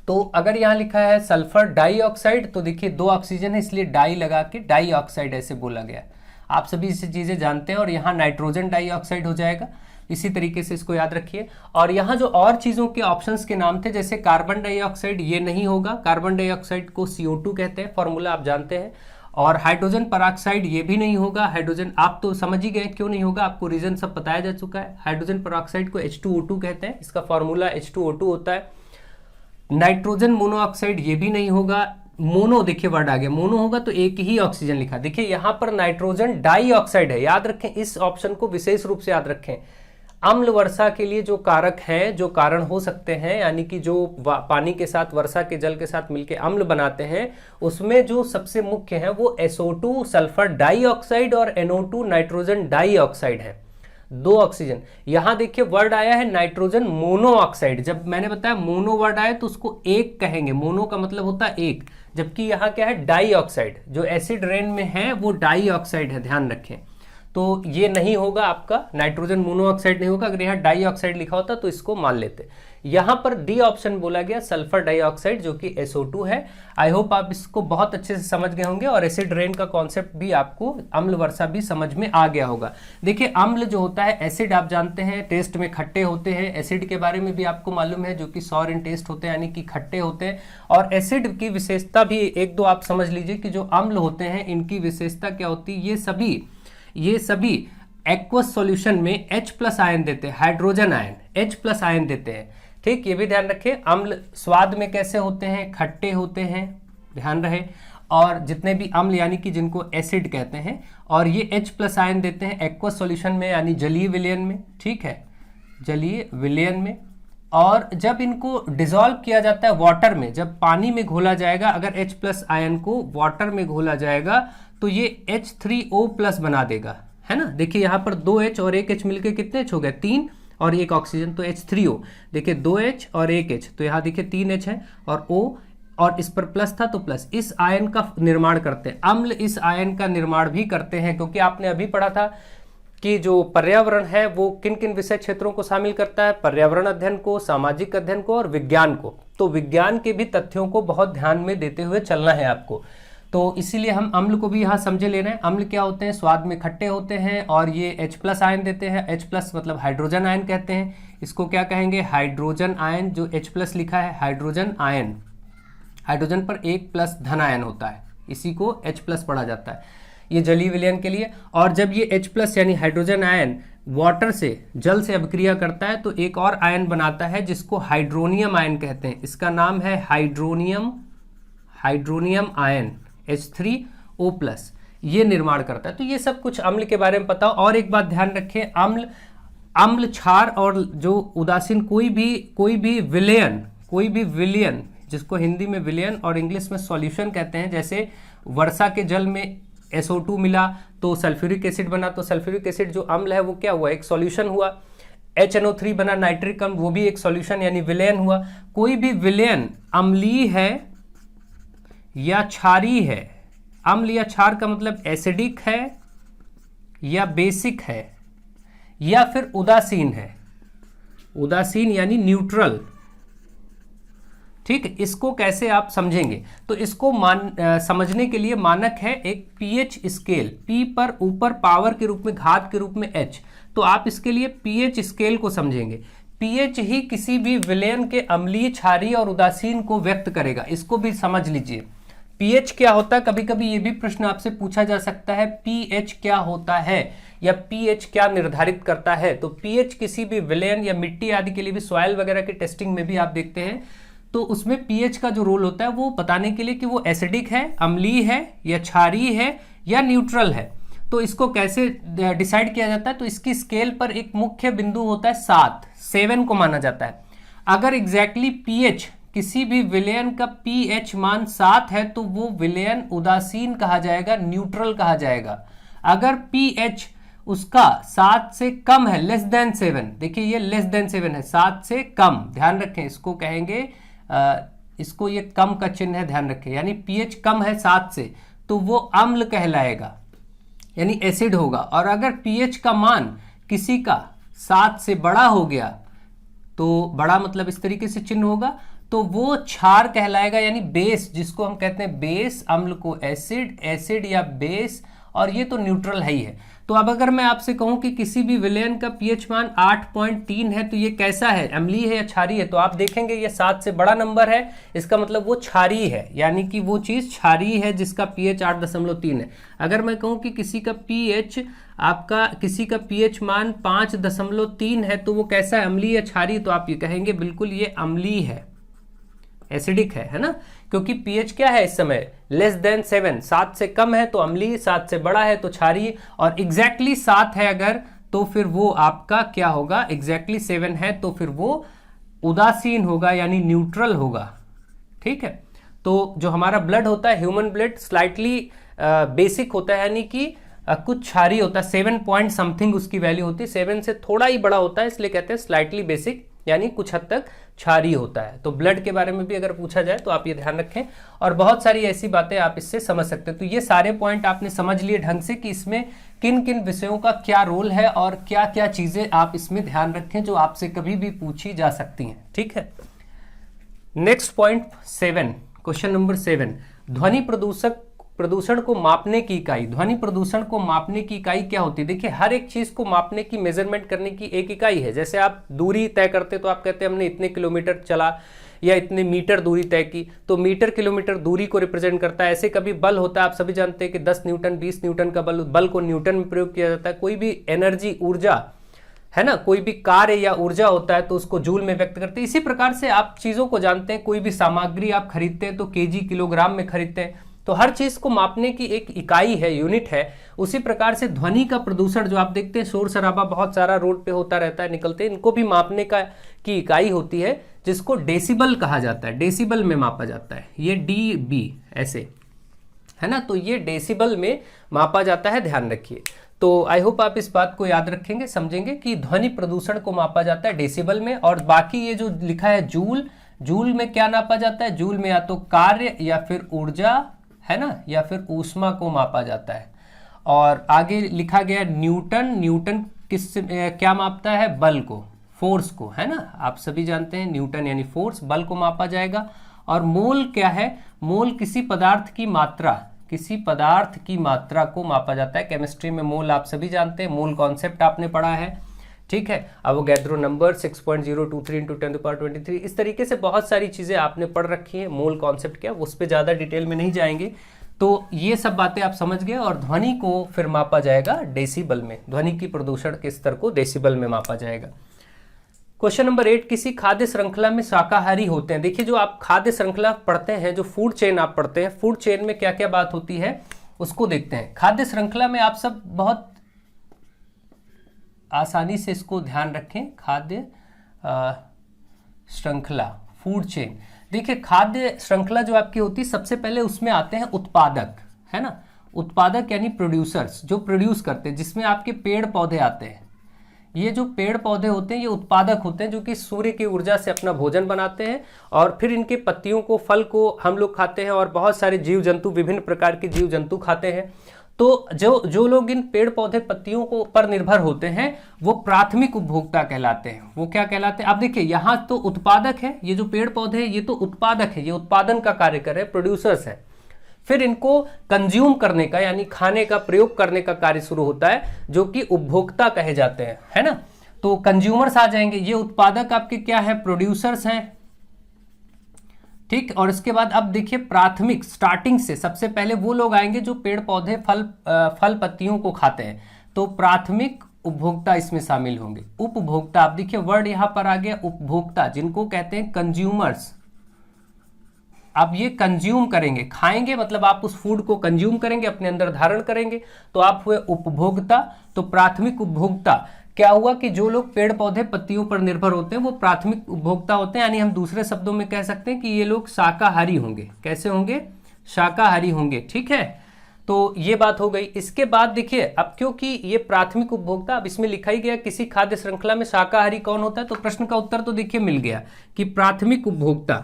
तो अगर यहाँ लिखा है सल्फर डाइऑक्साइड तो देखिए दो ऑक्सीजन है इसलिए डाई लगा के डाइऑक्साइड ऐसे बोला गया। आप सभी इसे चीजें जानते हैं। और यहाँ नाइट्रोजन डाइऑक्साइड हो जाएगा, इसी तरीके से इसको याद रखिए। और यहाँ जो और चीजों के ऑप्शंस के नाम थे जैसे कार्बन डाइऑक्साइड, ये नहीं होगा, कार्बन डाइऑक्साइड को CO2 कहते हैं, फॉर्मूला आप जानते हैं। और हाइड्रोजन पेरोक्साइड ये भी नहीं होगा, हाइड्रोजन आप तो समझ ही गए क्यों नहीं होगा, आपको रीजन सब बताया जा चुका है। हाइड्रोजन पेरोक्साइड को H2O2 कहते हैं, इसका फॉर्मूला H2O2 होता है। नाइट्रोजन मोनोऑक्साइड ये भी नहीं होगा, मोनो देखिए वर्ड आ गया, मोनो होगा तो एक ही ऑक्सीजन लिखा। देखिए यहां पर नाइट्रोजन डाइऑक्साइड है, याद रखें, इस ऑप्शन को विशेष रूप से याद रखें। अम्ल वर्षा के लिए जो कारक हैं, जो कारण हो सकते हैं, यानी कि जो पानी के साथ, वर्षा के जल के साथ मिलकर अम्ल बनाते हैं, उसमें जो सबसे मुख्य है वो SO2 सल्फर डाइऑक्साइड और NO2 नाइट्रोजन डाइऑक्साइड है, दो ऑक्सीजन। यहां देखिए वर्ड आया है नाइट्रोजन मोनोऑक्साइड। जब मैंने बताया मोनो वर्ड आया तो उसको एक कहेंगे, मोनो का मतलब होता है एक, जबकि यहां क्या है? डाइऑक्साइड। जो एसिड रेन में है वो डाइऑक्साइड है, ध्यान रखें। तो ये नहीं होगा आपका, नाइट्रोजन मोनोऑक्साइड नहीं होगा। अगर यहाँ डाइऑक्साइड लिखा होता तो इसको मान लेते। यहाँ पर डी ऑप्शन बोला गया सल्फर डाइऑक्साइड, जो कि SO2 है। आई होप आप इसको बहुत अच्छे से समझ गए होंगे और एसिड रेन का कॉन्सेप्ट भी आपको, अम्ल वर्षा भी समझ में आ गया होगा। देखिए अम्ल जो होता है, एसिड आप जानते हैं टेस्ट में खट्टे होते हैं, एसिड के बारे में भी आपको मालूम है, जो कि सॉर इन टेस्ट होते हैं यानी कि खट्टे होते हैं। और एसिड की विशेषता भी एक दो आप समझ लीजिए कि जो अम्ल होते हैं इनकी विशेषता क्या होती है। ये सभी एक्वस सॉल्यूशन में H+ आयन देते हैं, हाइड्रोजन आयन H+ आयन देते हैं। ठीक, ये भी ध्यान रखें। अम्ल स्वाद में कैसे होते हैं? खट्टे होते हैं, ध्यान रहे। और जितने भी अम्ल यानी कि जिनको एसिड कहते हैं, और ये H+ आयन देते हैं एक्वस सॉल्यूशन में यानी जलीय विलयन में। ठीक है, जलीय विलयन में। और जब इनको डिसॉल्व किया जाता है वाटर में, जब पानी में घोला जाएगा, अगर H+ आयन को वाटर में घोला जाएगा तो ये H3O+ बना देगा, है ना। देखिए यहाँ पर 2H और 1H मिलके कितने H हो गए? 3, और एक ऑक्सीजन तो H3O। देखिए 2H और 1H, तो यहाँ देखिए 3H है और O, और इस पर प्लस था तो प्लस। इस आयन का निर्माण करते हैं अम्ल, इस आयन का निर्माण भी करते हैं, क्योंकि आपने अभी पढ़ा था कि जो पर्यावरण है वो किन किन विषय क्षेत्रों को शामिल करता है? पर्यावरण अध्ययन को, सामाजिक अध्ययन को और विज्ञान को। तो विज्ञान के भी तथ्यों को बहुत ध्यान में देते हुए चलना है आपको। तो इसीलिए हम अम्ल को भी यहाँ समझे ले रहे हैं। अम्ल क्या होते हैं? स्वाद में खट्टे होते हैं और ये H+ आयन देते हैं। H+ मतलब हाइड्रोजन आयन कहते हैं, इसको क्या कहेंगे? Hydrogen ion. जो H+ लिखा है हाइड्रोजन आयन, हाइड्रोजन पर 1+ धन आयन होता है, इसी को H+ पढ़ा जाता है, ये जलीय विलयन के लिए। और जब ये H+ यानी हाइड्रोजन आयन वाटर से, जल से अभिक्रिया करता है तो एक और आयन बनाता है जिसको हाइड्रोनियम आयन कहते हैं। इसका नाम है हाइड्रोनियम आयन H3O+, ये निर्माण करता है। तो ये सब कुछ अम्ल के बारे में पता हो। और एक बात ध्यान रखें, अम्ल अम्ल, क्षार और जो उदासीन, कोई भी विलयन जिसको हिंदी में विलयन और इंग्लिश में सॉल्यूशन कहते हैं, जैसे वर्षा के जल में SO2 मिला तो सल्फ्यूरिक एसिड बना, तो सल्फ्यूरिक एसिड जो अम्ल है वो क्या हुआ, एक सॉल्यूशन हुआ। HNO3 बना नाइट्रिक अम्ल, वो भी एक सॉल्यूशन यानी विलयन हुआ। कोई भी विलयन अम्लीय है या क्षारीय है, अम्ल या क्षार का मतलब एसिडिक है या बेसिक है या फिर उदासीन है, उदासीन यानी न्यूट्रल। ठीक, इसको कैसे आप समझेंगे, तो इसको समझने के लिए मानक है एक पीएच स्केल, P पर ऊपर पावर के रूप में, घात के रूप में H, तो आप इसके लिए पीएच स्केल को समझेंगे। पीएच ही किसी भी विलयन के अम्लीय, क्षारीय और उदासीन को व्यक्त करेगा, इसको भी समझ लीजिए। पीएच क्या होता है, कभी कभी ये भी प्रश्न आपसे पूछा जा सकता है, पीएच क्या होता है या पीएच क्या निर्धारित करता है। तो पीएच किसी भी विलयन या मिट्टी आदि के लिए भी, सॉइल वगैरह के टेस्टिंग में भी आप देखते हैं, तो उसमें पीएच का जो रोल होता है वो बताने के लिए कि वो एसिडिक है, अम्लीय है या क्षारीय है या न्यूट्रल है। तो इसको कैसे डिसाइड किया जाता है, तो इसकी स्केल पर एक मुख्य बिंदु होता है 7 को माना जाता है। अगर एग्जैक्टली पीएच, किसी भी विलयन का पीएच मान 7 है तो वो विलयन उदासीन कहा जाएगा, न्यूट्रल कहा जाएगा। अगर पीएच उसका 7 से कम है, लेस देन 7, देखिए ये लेस देन 7 है, 7 से कम, ध्यान रखें, इसको कहेंगे इसको, ये कम का चिन्ह है, ध्यान रखें, यानी पीएच कम है 7 से तो वो अम्ल कहलाएगा यानी एसिड होगा। और अगर पीएच का मान किसी का 7 से बड़ा हो गया, तो बड़ा मतलब इस तरीके से चिन्ह होगा, तो वो क्षार कहलाएगा यानी बेस, जिसको हम कहते हैं बेस, अम्ल को एसिड, एसिड या बेस, और ये तो न्यूट्रल है ही है। तो अब अगर मैं आपसे कहूं कि किसी भी विलयन का पीएच मान 8.3 है तो ये कैसा है, अम्लीय है या क्षारीय है, तो आप देखेंगे ये 7 से बड़ा नंबर है, इसका मतलब वो क्षारीय है, यानी कि वो चीज क्षारीय है जिसका पीएच 8.3 है। अगर मैं कहूं कि किसी का पीएच मान 5.3 है तो वो कैसा है, अम्लीय या क्षारीय, तो आप ये कहेंगे बिल्कुल ये अम्लीय है, एसिडिक है ना, क्योंकि पीएच क्या है इस समय, लेस देन 7, 7 से कम है तो अम्लीय, 7 से बड़ा है तो क्षारीय, और एग्जैक्टली 7 है अगर, तो फिर वो आपका क्या होगा, एग्जैक्टली 7 है तो फिर वो उदासीन होगा यानी न्यूट्रल होगा। ठीक है, तो जो हमारा ब्लड होता है, ह्यूमन ब्लड, स्लाइटली बेसिक होता है, यानी कि कुछ क्षारीय होता है, 7 पॉइंट समथिंग उसकी वैल्यू होती है, 7 से थोड़ा ही बड़ा होता है, इसलिए कहते हैं स्लाइटली बेसिक, यानी कुछ हद तक क्षारीय होता है। तो ब्लड के बारे में भी अगर पूछा जाए तो आप ये ध्यान रखें, और बहुत सारी ऐसी बातें आप इससे समझ सकते हैं। तो ये सारे पॉइंट आपने समझ लिए ढंग से कि इसमें किन किन विषयों का क्या रोल है और क्या क्या चीजें आप इसमें ध्यान रखें जो आपसे कभी भी पूछी जा सकती हैं। ठीक है, नेक्स्ट पॉइंट 7, क्वेश्चन नंबर 7, ध्वनि प्रदूषण को मापने की इकाई। ध्वनि प्रदूषण को मापने की इकाई क्या होती है, देखिए हर एक चीज को मापने की, मेजरमेंट करने की एक इकाई है। जैसे आप दूरी तय करते तो आप कहते हैं हमने इतने किलोमीटर चला या इतने मीटर दूरी तय की, तो मीटर किलोमीटर दूरी को रिप्रेजेंट करता है। ऐसे कभी बल होता है, आप सभी जानते हैं कि 10 न्यूटन 20 न्यूटन का बल को न्यूटन में प्रयोग किया जाता है। कोई भी एनर्जी, ऊर्जा है ना, कोई भी कार्य या ऊर्जा होता है तो उसको जूल में व्यक्त करते हैं। इसी प्रकार से आप चीजों को जानते हैं, कोई भी सामग्री आप खरीदते हैं तो केजी, किलोग्राम में खरीदते हैं, तो हर चीज को मापने की एक इकाई है, यूनिट है। उसी प्रकार से ध्वनि का प्रदूषण जो आप देखते हैं, शोर शराबा बहुत सारा रोड पे होता रहता है, निकलते हैं, इनको भी मापने की इकाई होती है जिसको डेसिबल कहा जाता है, डेसिबल में मापा जाता है, ये DB ऐसे है ना, तो ये डेसिबल में मापा जाता है, ध्यान रखिए। तो आई होप आप इस बात को याद रखेंगे, समझेंगे कि ध्वनि प्रदूषण को मापा जाता है डेसिबल में। और बाकी ये जो लिखा है जूल, जूल में क्या नापा जाता है, जूल में या तो कार्य या फिर ऊर्जा है ना, या फिर ऊष्मा को मापा जाता है। और आगे लिखा गया न्यूटन, न्यूटन किस क्या मापता है, बल को, फोर्स को, है ना, आप सभी जानते हैं न्यूटन यानी फोर्स, बल को मापा जाएगा। और मोल क्या है, मोल किसी पदार्थ की मात्रा, किसी पदार्थ की मात्रा को मापा जाता है। केमिस्ट्री में मोल आप सभी जानते हैं, मोल कॉन्सेप्ट आपने पढ़ा है। ठीक है, अवोगैड्रो नंबर 6.023 × 10⁻23, इस तरीके से बहुत सारी चीजें आपने पढ़ रखी हैं। मोल कॉन्सेप्ट क्या, उस पर ज्यादा डिटेल में नहीं जाएंगे। तो ये सब बातें आप समझ गए। और ध्वनि को फिर मापा जाएगा डेसिबल में, ध्वनि की प्रदूषण के स्तर को डेसिबल में मापा जाएगा। क्वेश्चन नंबर 8, किसी खाद्य श्रृंखला में शाकाहारी होते हैं। देखिए जो आप खाद्य श्रृंखला पढ़ते हैं, जो फूड चेन आप पढ़ते हैं, फूड चेन में क्या क्या बात होती है उसको देखते हैं। खाद्य श्रृंखला में आप सब बहुत आसानी से इसको ध्यान रखें, खाद्य श्रृंखला, फूड चेन। देखिए खाद्य श्रृंखला जो आपकी होती है, सबसे पहले उसमें आते हैं उत्पादक, है ना, उत्पादक यानी प्रोड्यूसर्स, जो प्रोड्यूस करते हैं, जिसमें आपके पेड़ पौधे आते हैं। ये जो पेड़ पौधे होते हैं ये उत्पादक होते हैं, जो कि सूर्य की ऊर्जा से अपना भोजन बनाते हैं और फिर इनके पत्तियों को, फल को हम लोग खाते हैं और बहुत सारे जीव जंतु, विभिन्न प्रकार के जीव जंतु खाते हैं। तो जो लोग इन पेड़ पौधे पत्तियों को पर निर्भर होते हैं वो प्राथमिक उपभोक्ता कहलाते हैं। वो क्या कहलाते हैं? आप देखिए यहाँ तो उत्पादक है, ये जो पेड़ पौधे हैं ये तो उत्पादक है, ये उत्पादन का कार्य कर रहे हैं, प्रोड्यूसर्स है। फिर इनको कंज्यूम करने का यानी खाने का, प्रयोग करने का कार्य शुरू होता है, जो कि उपभोक्ता कहे जाते हैं, है ना। तो कंज्यूमर्स आ जाएंगे, ये उत्पादक आपके क्या है? प्रोड्यूसर्स हैं, ठीक। और इसके बाद अब देखिए प्राथमिक, स्टार्टिंग से सबसे पहले वो लोग आएंगे जो पेड़ पौधे फल पत्तियों को खाते हैं, तो प्राथमिक उपभोक्ता इसमें शामिल होंगे। उपभोक्ता, आप देखिए वर्ड यहां पर आ गया उपभोक्ता, जिनको कहते हैं कंज्यूमर्स। आप ये कंज्यूम करेंगे, खाएंगे मतलब आप उस फूड को कंज्यूम करेंगे, अपने अंदर धारण करेंगे, तो आप हुए उपभोक्ता। तो प्राथमिक उपभोक्ता क्या हुआ कि जो लोग पेड़ पौधे पत्तियों पर निर्भर होते हैं वो प्राथमिक उपभोक्ता होते हैं, यानी हम दूसरे शब्दों में कह सकते हैं कि ये लोग शाकाहारी होंगे। कैसे होंगे? शाकाहारी होंगे, ठीक है। तो ये बात हो गई। इसके बाद देखिए अब क्योंकि ये प्राथमिक उपभोक्ता, अब इसमें लिखा ही गया किसी खाद्य श्रृंखला में शाकाहारी कौन होता है, तो प्रश्न का उत्तर तो देखिए मिल गया कि प्राथमिक उपभोक्ता,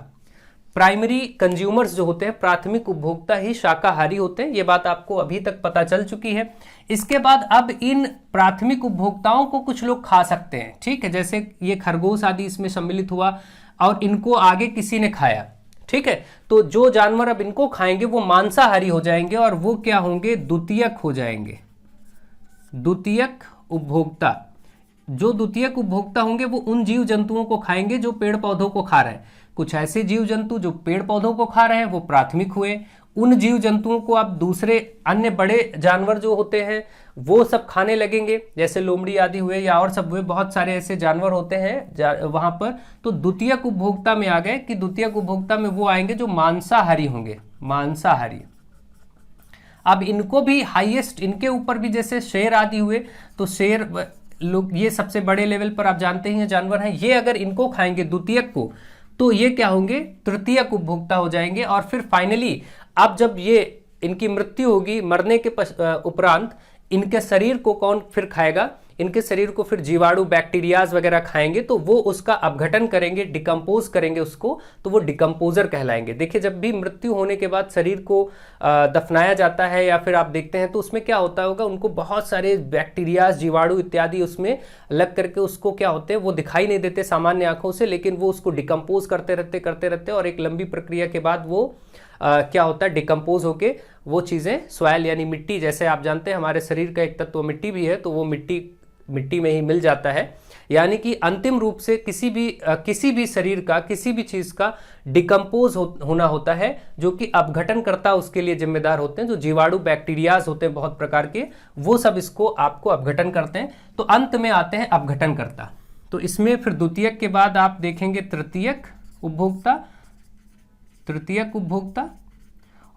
प्राइमरी कंज्यूमर्स जो होते हैं, प्राथमिक उपभोक्ता ही शाकाहारी होते हैं। ये बात आपको अभी तक पता चल चुकी है। इसके बाद अब इन प्राथमिक उपभोक्ताओं को कुछ लोग खा सकते हैं, ठीक है, जैसे ये खरगोश आदि इसमें सम्मिलित हुआ और इनको आगे किसी ने खाया, ठीक है। तो जो जानवर अब इनको खाएंगे वो मांसाहारी हो जाएंगे और वो क्या होंगे? द्वितीयक हो जाएंगे। द्वितीयक उपभोक्ता, जो द्वितीयक उपभोक्ता होंगे वो उन जीव जंतुओं को खाएंगे जो पेड़ पौधों को खा रहे हैं। कुछ ऐसे जीव जंतु जो पेड़ पौधों को खा रहे हैं वो प्राथमिक हुए। उन जीव जंतुओं को अब दूसरे अन्य बड़े जानवर जो होते हैं वो सब खाने लगेंगे, जैसे लोमड़ी आदि हुए या और सब हुए, बहुत सारे ऐसे जानवर होते हैं वहां पर। तो द्वितीयक उपभोक्ता में आ गए कि द्वितीयक उपभोक्ता में वो आएंगे जो मांसाहारी होंगे, मांसाहारी। अब इनको भी हाईएस्ट, इनके ऊपर भी जैसे शेर आदि हुए, तो शेर लोग ये सबसे बड़े लेवल पर आप जानते ही हैं जानवर हैं, ये अगर इनको खाएंगे द्वितीयक को तो ये क्या होंगे? तृतीयक उपभोक्ता हो जाएंगे। और फिर फाइनली अब जब ये इनकी मृत्यु होगी, मरने के उपरांत इनके शरीर को कौन फिर खाएगा? इनके शरीर को फिर जीवाणु, बैक्टीरियाज वगैरह खाएंगे, तो वो उसका अपघटन करेंगे, डिकम्पोज करेंगे उसको, तो वो डिकम्पोजर कहलाएंगे। देखिए जब भी मृत्यु होने के बाद शरीर को दफनाया जाता है या फिर आप देखते हैं तो उसमें क्या होता होगा, उनको बहुत सारे बैक्टीरियाज, जीवाणु इत्यादि उसमें लग करके उसको क्या होते हैं, वो दिखाई नहीं देते सामान्य आंखों से, लेकिन वो उसको डिकम्पोज करते रहते और एक लंबी प्रक्रिया के बाद वो क्या होता है? डिकम्पोज होके वो चीज़ें सॉइल यानी मिट्टी, जैसे आप जानते हैं हमारे शरीर का एक तत्व मिट्टी भी है, तो वो मिट्टी में ही मिल जाता है। यानी कि अंतिम रूप से किसी भी शरीर का, किसी भी चीज का डिकम्पोज होना होता है, जो कि अपघटनकर्ता उसके लिए जिम्मेदार होते हैं, जो जीवाणु, बैक्टीरियाज होते हैं बहुत प्रकार के, वो सब इसको आपको अपघटन करते हैं। तो अंत में आते हैं अपघटनकर्ता। तो इसमें फिर द्वितीयक के बाद आप देखेंगे तृतीयक उपभोक्ता,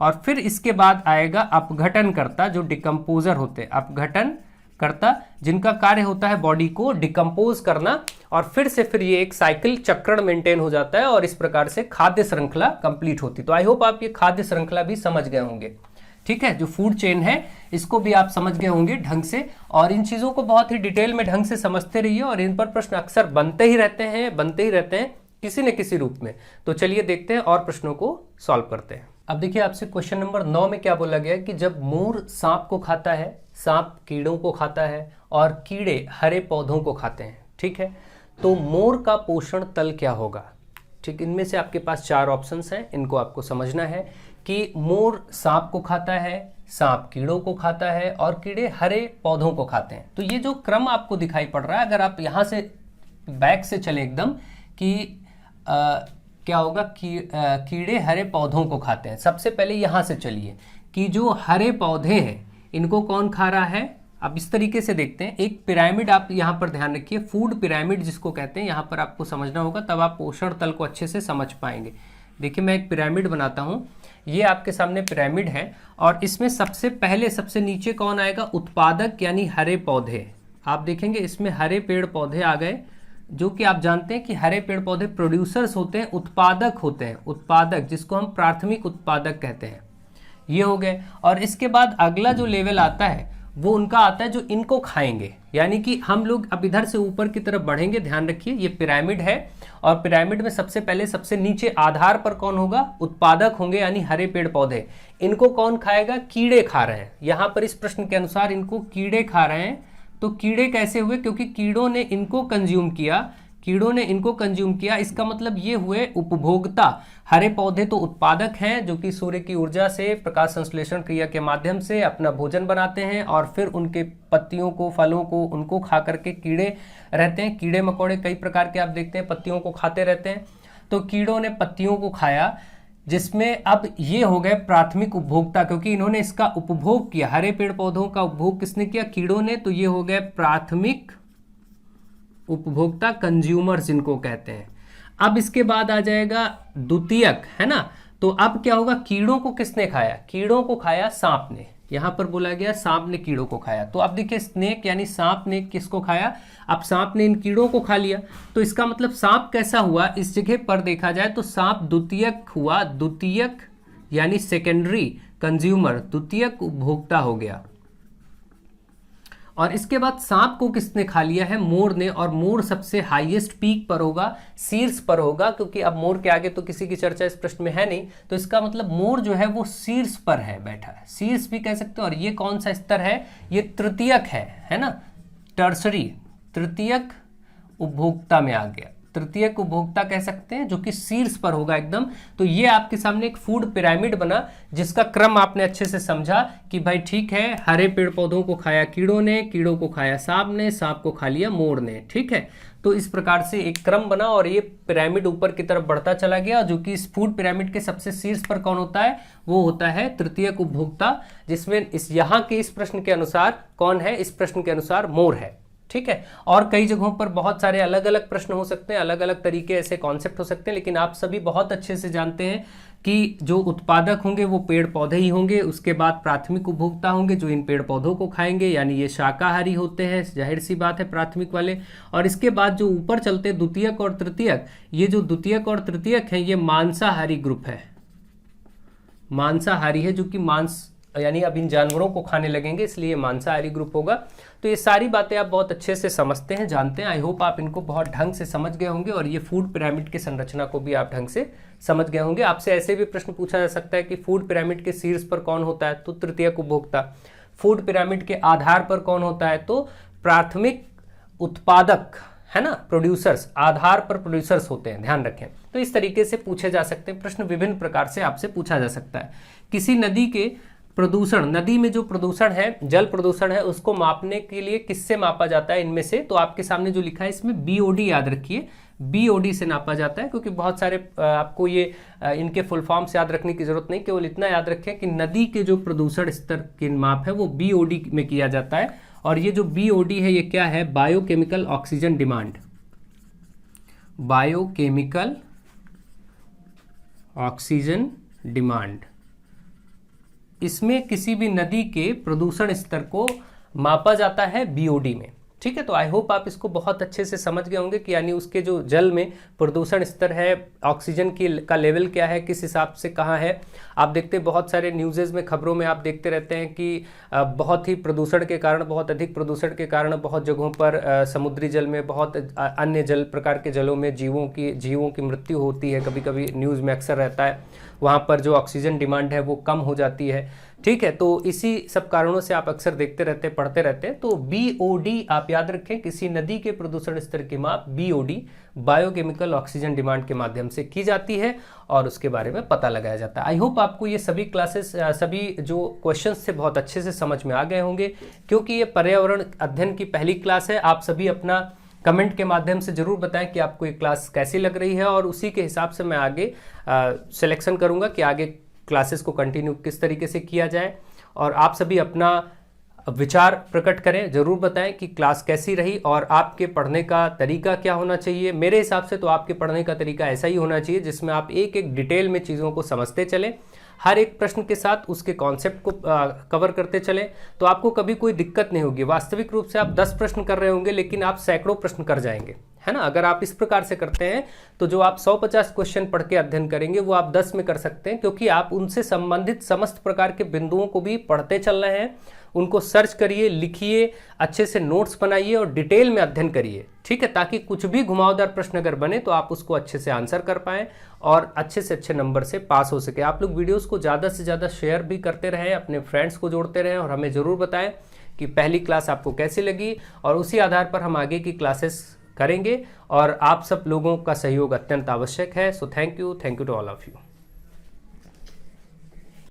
और फिर इसके बाद आएगा अपघटनकर्ता, जो डिकम्पोजर होते हैं, अपघटनकर्ता जिनका कार्य होता है बॉडी को डिकम्पोज करना, और फिर ये एक साइकिल, चक्रण मेंटेन हो जाता है और इस प्रकार से खाद्य श्रृंखला कंप्लीट होती। तो आई होप आप ये खाद्य श्रृंखला भी समझ गए होंगे, ठीक है। जो फूड चेन है इसको भी आप समझ गए होंगे ढंग से, और इन चीजों को बहुत ही डिटेल में ढंग से समझते रहिए, और इन पर प्रश्न अक्सर बनते ही रहते हैं किसी न किसी रूप में। तो चलिए देखते हैं और प्रश्नों को सॉल्व करते हैं। अब देखिए आपसे क्वेश्चन नंबर 9 में क्या बोला गया है कि जब मोर सांप को खाता है, सांप कीड़ों को खाता है और कीड़े हरे पौधों को खाते हैं, ठीक है, तो मोर का पोषण तल क्या होगा? ठीक, इनमें से आपके पास 4 ऑप्शंस हैं, इनको आपको समझना है कि मोर सांप को खाता है, सांप कीड़ों को खाता है और कीड़े हरे पौधों को खाते हैं। तो ये जो क्रम आपको दिखाई पड़ रहा है, अगर आप यहाँ से बैक से चले एकदम कि क्या होगा कि कीड़े हरे पौधों को खाते हैं। सबसे पहले यहाँ से चलिए कि जो हरे पौधे हैं इनको कौन खा रहा है। अब इस तरीके से देखते हैं, एक पिरामिड आप यहाँ पर ध्यान रखिए, फूड पिरामिड जिसको कहते हैं, यहाँ पर आपको समझना होगा, तब आप पोषण तल को अच्छे से समझ पाएंगे। देखिए मैं एक पिरामिड बनाता हूँ, ये आपके सामने पिरामिड है और इसमें सबसे पहले सबसे नीचे कौन आएगा? उत्पादक यानी हरे पौधे, आप देखेंगे इसमें हरे पेड़ पौधे आ गए, जो कि आप जानते हैं कि हरे पेड़ पौधे प्रोड्यूसर्स होते हैं, उत्पादक होते हैं, उत्पादक, जिसको हम प्राथमिक उत्पादक कहते हैं। ये हो गए। और इसके बाद अगला जो लेवल आता है वो उनका आता है जो इनको खाएंगे, यानी कि हम लोग अब इधर से ऊपर की तरफ बढ़ेंगे। ध्यान रखिए ये पिरामिड है, और पिरामिड में सबसे पहले सबसे नीचे आधार पर कौन होगा? उत्पादक होंगे, यानी हरे पेड़ पौधे। इनको कौन खाएगा? कीड़े खा रहे हैं। यहां पर इस प्रश्न के अनुसार इनको कीड़े खा रहे हैं। तो कीड़े कैसे हुए? क्योंकि कीड़ों ने इनको कंज्यूम किया, कीड़ों ने इनको कंज्यूम किया, इसका मतलब ये हुए उपभोक्ता। हरे पौधे तो उत्पादक हैं, जो कि सूर्य की ऊर्जा से प्रकाश संश्लेषण क्रिया के माध्यम से अपना भोजन बनाते हैं, और फिर उनके पत्तियों को, फलों को, उनको खा करके कीड़े रहते हैं। कीड़े मकोड़े कई प्रकार के आप देखते हैं पत्तियों को खाते रहते हैं। तो कीड़ों ने पत्तियों को खाया, जिसमें अब ये हो गए प्राथमिक उपभोक्ता, क्योंकि इन्होंने इसका उपभोग किया। हरे पेड़ पौधों का उपभोग किसने किया? कीड़ों ने। तो ये हो गए प्राथमिक उपभोक्ता, कंज्यूमर्स इनको कहते हैं। अब इसके बाद आ जाएगा द्वितीयक, है ना। तो अब क्या होगा? कीड़ों को किसने खाया? कीड़ों को खाया सांप ने। यहां पर बोला गया सांप ने कीड़ों को खाया। तो अब देखिए स्नेक यानी सांप ने किसको खाया? अब सांप ने इन कीड़ों को खा लिया। तो इसका मतलब सांप कैसा हुआ? इस जगह पर देखा जाए तो सांप द्वितीयक हुआ। द्वितीयक यानी सेकेंडरी कंज्यूमर, द्वितीयक उपभोक्ता हो गया। और इसके बाद सांप को किसने खा लिया है? मोर ने। और मोर सबसे हाईएस्ट पीक पर होगा, शीर्ष पर होगा, क्योंकि अब मोर के आगे तो किसी की चर्चा इस प्रश्न में है नहीं। तो इसका मतलब मोर जो है वो शीर्ष पर है, बैठा है, शीर्ष भी कह सकते हो। और ये कौन सा स्तर है? ये तृतीयक है ना, टर्सरी, तृतीयक उपभोक्ता में आ गया। तृतीयक उपभोक्ता कह सकते हैं, जो कि शीर्ष पर होगा एकदम। तो ये आपके सामने एक फूड पिरामिड बना, जिसका क्रम आपने अच्छे से समझा कि भाई ठीक है, हरे पेड़ पौधों को खाया कीड़ों ने, कीड़ों को खाया सांप ने, सांप को खा लिया मोर ने। ठीक है, तो इस प्रकार से एक क्रम बना और ये पिरामिड ऊपर की तरफ बढ़ता चला गया। जो कि इस फूड पिरामिड के सबसे शीर्ष पर कौन होता है? वो होता है तृतीयक उपभोक्ता, जिसमें इस यहाँ के इस प्रश्न के अनुसार कौन है? इस प्रश्न के अनुसार मोर है। ठीक है, और कई जगहों पर बहुत सारे अलग अलग प्रश्न हो सकते हैं, अलग अलग तरीके ऐसे कॉन्सेप्ट हो सकते हैं, लेकिन आप सभी बहुत अच्छे से जानते हैं कि जो उत्पादक होंगे वो पेड़ पौधे ही होंगे। उसके बाद प्राथमिक उपभोक्ता होंगे जो इन पेड़ पौधों को खाएंगे, यानी ये शाकाहारी होते हैं, जाहिर सी बात है, प्राथमिक वाले। और इसके बाद जो ऊपर चलते द्वितीयक और तृतीयक, ये जो द्वितीयक और तृतीयक है ये मांसाहारी ग्रुप है, मांसाहारी है, जो कि मांस यानी अब इन जानवरों को खाने लगेंगे, इसलिए मांसाहारी ग्रुप होगा। तो ये सारी बातें आप बहुत अच्छे से समझते हैं, जानते हैं। आई होप आप इनको बहुत ढंग से समझ गए होंगे, और ये फूड पिरामिड की संरचना को भी आप ढंग से समझ गए होंगे। आपसे ऐसे भी प्रश्न पूछा जा सकता है कि फूड पिरामिड के शीर्ष पर कौन होता है? तो तृतीयक उपभोक्ता। फूड पिरामिड के आधार पर कौन होता है? तो प्राथमिक उत्पादक, है ना, प्रोड्यूसर्स। आधार पर प्रोड्यूसर्स होते हैं, ध्यान रखें। तो इस तरीके से पूछे जा सकते हैं प्रश्न, विभिन्न प्रकार से आपसे पूछा जा सकता है। किसी नदी के प्रदूषण, नदी में जो प्रदूषण है, जल प्रदूषण है, उसको मापने के लिए किससे मापा जाता है इनमें से? तो आपके सामने जो लिखा है इसमें बीओडी याद रखिए, बीओडी से नापा जाता है। क्योंकि बहुत सारे आपको ये इनके फुल फॉर्म से याद रखने की जरूरत नहीं, केवल इतना याद रखें कि नदी के जो प्रदूषण स्तर के माप है वो बीओडी में किया जाता है। और ये जो बीओडी है ये क्या है? Biochemical oxygen demand, biochemical oxygen demand. इसमें किसी भी नदी के प्रदूषण स्तर को मापा जाता है बीओडी में। ठीक है, तो आई होप आप इसको बहुत अच्छे से समझ गए होंगे कि यानी उसके जो जल में प्रदूषण स्तर है, ऑक्सीजन की का लेवल क्या है, किस हिसाब से कहाँ है। आप देखते हैं बहुत सारे न्यूज़ेज में, खबरों में आप देखते रहते हैं कि बहुत ही प्रदूषण के कारण, बहुत अधिक प्रदूषण के कारण बहुत जगहों पर समुद्री जल में, बहुत अन्य जल प्रकार के जलों में जीवों की मृत्यु होती है। कभी कभी न्यूज़ में अक्सर रहता है, वहाँ पर जो ऑक्सीजन डिमांड है वो कम हो जाती है। ठीक है, तो इसी सब कारणों से आप अक्सर देखते रहते हैं, पढ़ते रहते हैं। तो बीओडी आप याद रखें, किसी नदी के प्रदूषण स्तर की माप बीओडी, बायोकेमिकल ऑक्सीजन डिमांड के माध्यम से की जाती है और उसके बारे में पता लगाया जाता है। आई होप आपको ये सभी क्लासेस, सभी जो क्वेश्चंस थे बहुत अच्छे से समझ में आ गए होंगे। क्योंकि ये पर्यावरण अध्ययन की पहली क्लास है, आप सभी अपना कमेंट के माध्यम से जरूर बताएं कि आपको ये क्लास कैसी लग रही है, और उसी के हिसाब से मैं आगे सिलेक्शन करूंगा कि आगे क्लासेस को कंटिन्यू किस तरीके से किया जाए। और आप सभी अपना विचार प्रकट करें, जरूर बताएं कि क्लास कैसी रही और आपके पढ़ने का तरीका क्या होना चाहिए। मेरे हिसाब से तो आपके पढ़ने का तरीका ऐसा ही होना चाहिए जिसमें आप एक एक डिटेल में चीज़ों को समझते चलें, हर एक प्रश्न के साथ उसके कॉन्सेप्ट को कवर करते चलें, तो आपको कभी कोई दिक्कत नहीं होगी। वास्तविक रूप से आप 10 प्रश्न कर रहे होंगे लेकिन आप सैकड़ों प्रश्न कर जाएंगे, है ना। अगर आप इस प्रकार से करते हैं तो जो आप 150 क्वेश्चन पढ़ के अध्ययन करेंगे वो आप 10 में कर सकते हैं, क्योंकि आप उनसे संबंधित समस्त प्रकार के बिंदुओं को भी पढ़ते चल रहे हैं। उनको सर्च करिए, लिखिए, अच्छे से नोट्स बनाइए और डिटेल में अध्ययन करिए, ठीक है, ताकि कुछ भी घुमावदार प्रश्न अगर बने तो आप उसको अच्छे से आंसर कर पाएं और अच्छे से अच्छे नंबर से पास हो सके। आप लोग वीडियोस को ज़्यादा से ज़्यादा शेयर भी करते रहें, अपने फ्रेंड्स को जोड़ते रहें और हमें ज़रूर बताएं कि पहली क्लास आपको कैसी लगी, और उसी आधार पर हम आगे की क्लासेस करेंगे और आप सब लोगों का सहयोग अत्यंत आवश्यक है। So thank you to all of you.